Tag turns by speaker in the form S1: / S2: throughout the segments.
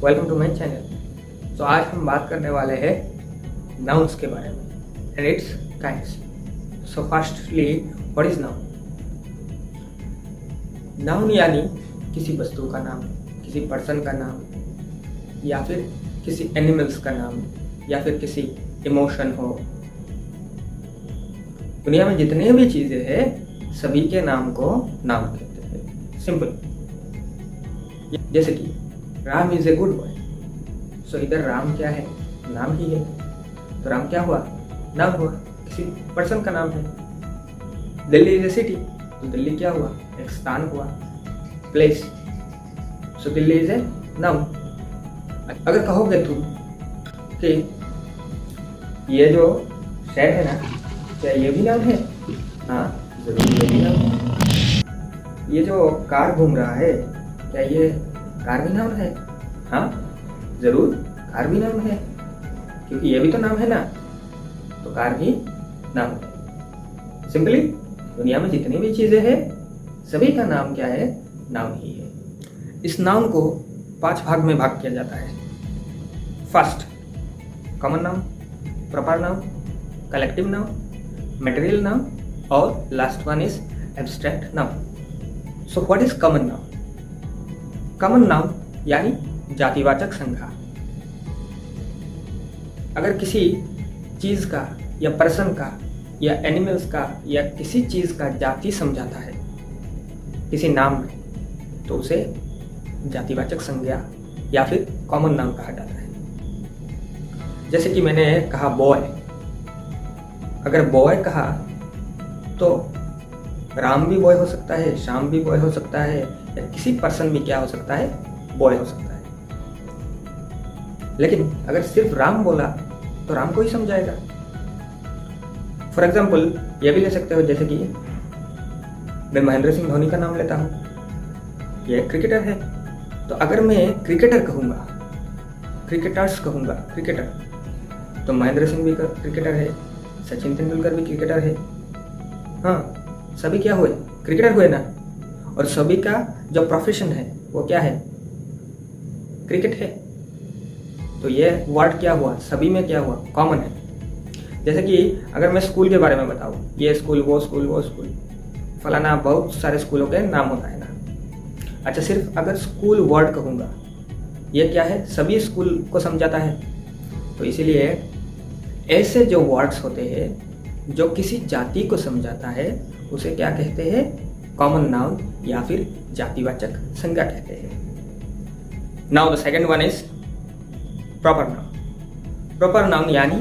S1: Welcome to my channel. तो आज हम बात करने वाले हैं नाउन्स के बारे में and it's kinds. So firstly, what is noun? Noun यानी किसी वस्तु का नाम, किसी पर्सन का नाम, या फिर किसी एनिमल्स का नाम, या फिर किसी इमोशन हो। दुनिया में जितने भी चीजें हैं सभी के नाम को नाउन कहते हैं। सिंपल। जैसे कि Ram is a good boy. So इधर राम क्या है? नाम ही है। तो राम क्या हुआ? नाम हुआ, किसी पर्सन का नाम है। Delhi is a city. तो दिल्ली क्या हुआ? एक स्थान हुआ, place. So Delhi is a noun. अगर कहोगे तुम कि ये जो शहर है ना, क्या ये भी नाम है? हाँ, जरूर ये भी नाम है। ये जो कार घूम रहा है, क्या ये कार भी नाम है? हाँ, जरूर कार भी नाम है, क्योंकि ये भी तो नाम है ना, तो कार भी नाम है। सिंपली दुनिया में जितनी भी चीजें हैं सभी का नाम क्या है? नाउन ही है। इस नाउन को 5 भाग में भाग किया जाता है। First, common noun, proper noun, collective noun, material noun, और last one is abstract noun. So what is common noun? Common noun यानी जातिवाचक संज्ञा। अगर किसी चीज का या पर्सन का या एनिमल्स का या किसी चीज का जाति समझाता है किसी नाम में, तो उसे जातिवाचक संज्ञा या फिर कॉमन नाउन कहा जाता है। जैसे कि मैंने कहा बॉय। अगर बॉय कहा तो राम भी बॉय हो सकता है, श्याम भी बॉय हो सकता है, या किसी पर्सन भी क्या हो सकता है? बॉय हो सकता है। लेकिन अगर सिर्फ राम बोला तो राम को ही समझाएगा। फॉर एग्जाम्पल ये भी ले सकते हो, जैसे कि मैं महेंद्र सिंह धोनी का नाम लेता हूँ, ये क्रिकेटर है। तो अगर मैं क्रिकेटर कहूँगा, क्रिकेटर्स कहूँगा, क्रिकेटर, तो महेंद्र सिंह भी क्रिकेटर है, सचिन तेंदुलकर भी क्रिकेटर है। हाँ, सभी क्या हुए? क्रिकेटर हुए ना। और सभी का जो प्रोफेशन है वो क्या है? क्रिकेट है। तो ये वर्ड क्या हुआ? सभी में क्या हुआ? कॉमन है। जैसे कि अगर मैं स्कूल के बारे में बताऊं, ये स्कूल, वो स्कूल, वो स्कूल, फलाना, बहुत सारे स्कूलों के नाम होता है ना। अच्छा, सिर्फ अगर स्कूल वर्ड कहूँगा, ये क्या है? सभी स्कूल को समझाता है। तो इसीलिए ऐसे जो वर्ड्स होते हैं जो किसी जाति को समझाता है उसे क्या कहते हैं? कॉमन नाउन या फिर जातिवाचक संज्ञा कहते हैं। Now the second one is proper noun. Proper noun यानी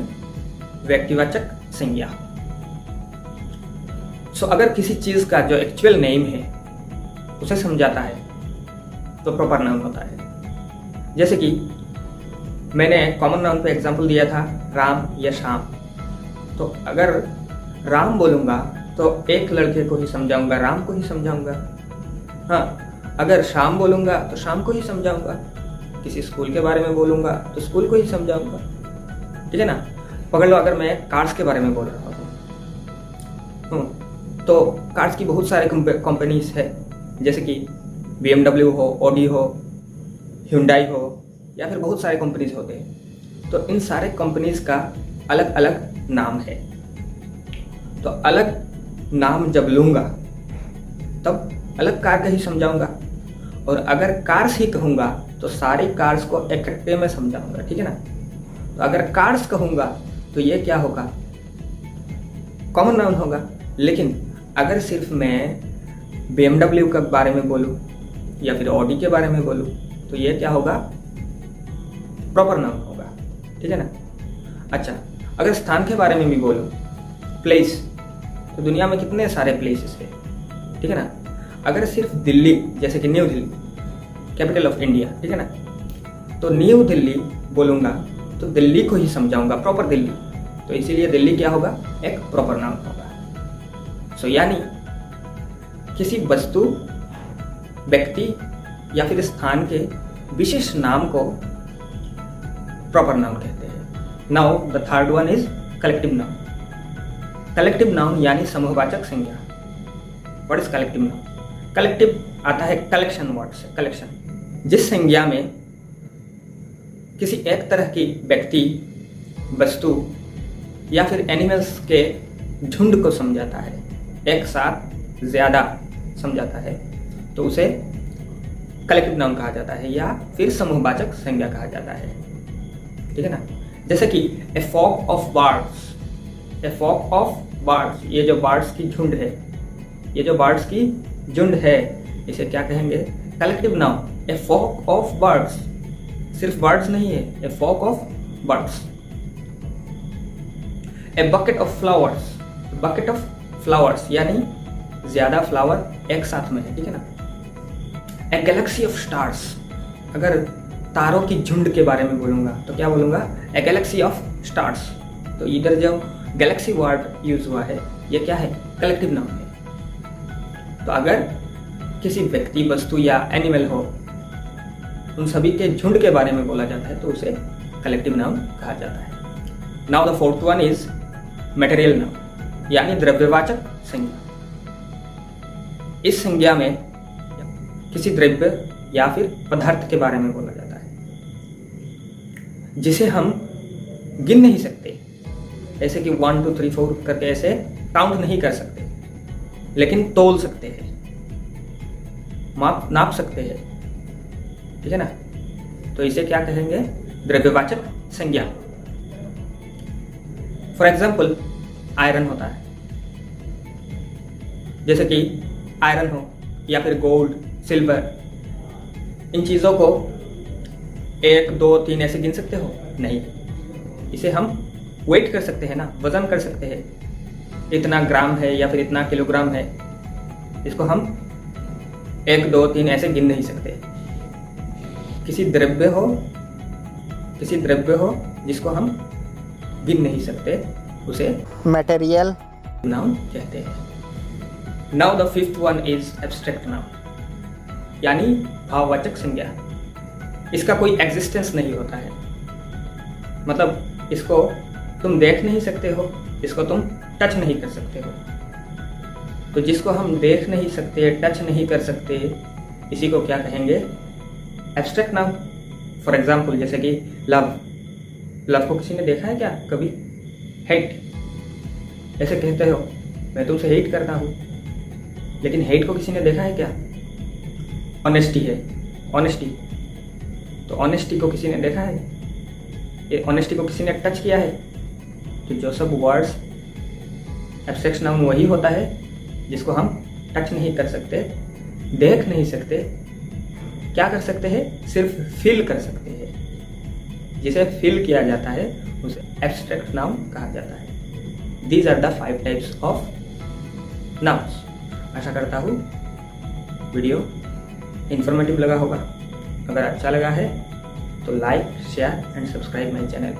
S1: व्यक्तिवाचक संज्ञा। सो अगर किसी चीज का जो एक्चुअल नेम है उसे समझाता है तो प्रॉपर नाउन होता है। जैसे कि मैंने कॉमन नाउन पे एग्जांपल दिया था राम या श्याम। तो अगर राम बोलूंगा तो एक लड़के को ही समझाऊंगा, राम को ही समझाऊंगा। हाँ, अगर श्याम बोलूंगा तो श्याम को ही समझाऊंगा। किसी स्कूल के बारे में बोलूंगा तो स्कूल को ही समझाऊंगा। ठीक है ना। पकड़ लो, अगर मैं कार्स के बारे में बोल रहा हूँ तो कार्स की बहुत सारे कंपनीज है, जैसे कि BMW हो, ऑडी हो, Hyundai हो, या फिर बहुत सारे कंपनीज होते हैं। तो इन सारे कंपनीज का अलग अलग नाम है। तो अलग नाम जब लूंगा तब अलग कार का ही समझाऊंगा, और अगर कार्स ही कहूंगा तो सारी कार्स को इकट्ठे में समझाऊंगा। ठीक है ना। तो अगर कार्स कहूंगा तो ये क्या होगा? कॉमन नाउन होगा। लेकिन अगर सिर्फ मैं BMW के बारे में बोलूं या फिर ऑडी के बारे में बोलूं तो ये क्या होगा? प्रॉपर नाउन होगा। ठीक है ना। अच्छा, अगर स्थान के बारे में भी बोलूं, प्लेस, तो दुनिया में कितने सारे प्लेसेस है। ठीक है ना। अगर सिर्फ दिल्ली, जैसे कि new Delhi, capital of India, ठीक है ना, तो न्यू दिल्ली बोलूंगा तो दिल्ली को ही समझाऊंगा, प्रॉपर दिल्ली। तो इसीलिए दिल्ली क्या होगा? एक प्रॉपर नाउन होगा। सो यानी किसी वस्तु, व्यक्ति या फिर स्थान के विशेष नाम को प्रॉपर नाउन कहते हैं। Now the third one is collective noun. Collective noun यानी समूहवाचक संज्ञा। What is collective noun? Collective आता है कलेक्शन वर्ड से, कलेक्शन, जिस संज्ञा में किसी एक तरह की व्यक्ति, वस्तु या फिर एनिमल्स के झुंड को समझाता है, एक साथ ज़्यादा समझाता है, तो उसे कलेक्टिव नाउन कहा जाता है या फिर समूहवाचक संज्ञा कहा जाता है। ठीक है ना। जैसे कि a flock of birds, a flock of birds, ये जो बर्ड्स की झुंड है, ये जो बर्ड्स की झुंड है, इसे क्या कहेंगे? Collective noun. A flock of birds, सिर्फ बर्ड्स नहीं है, a flock of birds. A bucket of flowers, bucket of flowers यानी ज्यादा फ्लावर एक साथ में है। ठीक है ना। ए गैलेक्सी ऑफ स्टार्स, अगर तारों की झुंड के बारे में बोलूंगा तो क्या बोलूंगा? ए गैलेक्सी ऑफ स्टार्स। तो इधर जो गैलेक्सी वर्ड यूज हुआ है, ये क्या है? कलेक्टिव नाउन है। तो अगर किसी व्यक्ति, वस्तु या एनिमल हो, उन सभी के झुंड के बारे में बोला जाता है तो उसे कलेक्टिव नाउन कहा जाता है। Now the fourth one is material noun यानी द्रव्यवाचक संज्ञा। इस संज्ञा में किसी द्रव्य या फिर पदार्थ के बारे में बोला जाता है जिसे हम गिन नहीं सकते, ऐसे कि 1 2 3 4 करके ऐसे काउंट नहीं कर सकते, लेकिन तोल सकते हैं, नाप सकते हैं। ठीक है ना। तो इसे क्या कहेंगे? द्रव्यवाचक संज्ञा। फॉर एग्जाम्पल आयरन होता है, जैसे कि आयरन हो या फिर गोल्ड, सिल्वर, इन चीज़ों को 1 2 3 ऐसे गिन सकते हो? नहीं। इसे हम वेट कर सकते हैं ना, वजन कर सकते हैं, इतना ग्राम है या फिर इतना किलोग्राम है। इसको हम 1 2 3 ऐसे गिन नहीं सकते। किसी द्रव्य हो जिसको हम गिन नहीं सकते, उसे
S2: मटेरियल
S1: नाउन कहते हैं। Now the fifth one is abstract noun यानी भाववाचक संज्ञा। इसका कोई एग्जिस्टेंस नहीं होता है, मतलब इसको तुम देख नहीं सकते हो, इसको तुम टच नहीं कर सकते हो। तो जिसको हम देख नहीं सकते, टच नहीं कर सकते, इसी को क्या कहेंगे? Abstract noun. फॉर एग्जाम्पल जैसे कि लव, लव को किसी ने देखा है क्या कभी? हेट ऐसे कहते हो, मैं तुमसे हेट करता हूँ, लेकिन हेट को किसी ने देखा है क्या? ऑनेस्टी है, ऑनेस्टी, तो ऑनेस्टी को किसी ने देखा है? ये ऑनेस्टी को किसी ने टच किया है? तो जो सब वर्ड्स एब्स्ट्रैक्ट नाउन वही होता है जिसको हम टच नहीं कर सकते, देख नहीं सकते, क्या कर सकते हैं? सिर्फ फील कर सकते हैं। जिसे फील किया जाता है उसे एब्स्ट्रैक्ट नाउन कहा जाता है। These are the 5 types of nouns. आशा करता हूँ वीडियो इंफॉर्मेटिव लगा होगा। अगर अच्छा लगा है तो like, share and subscribe my channel.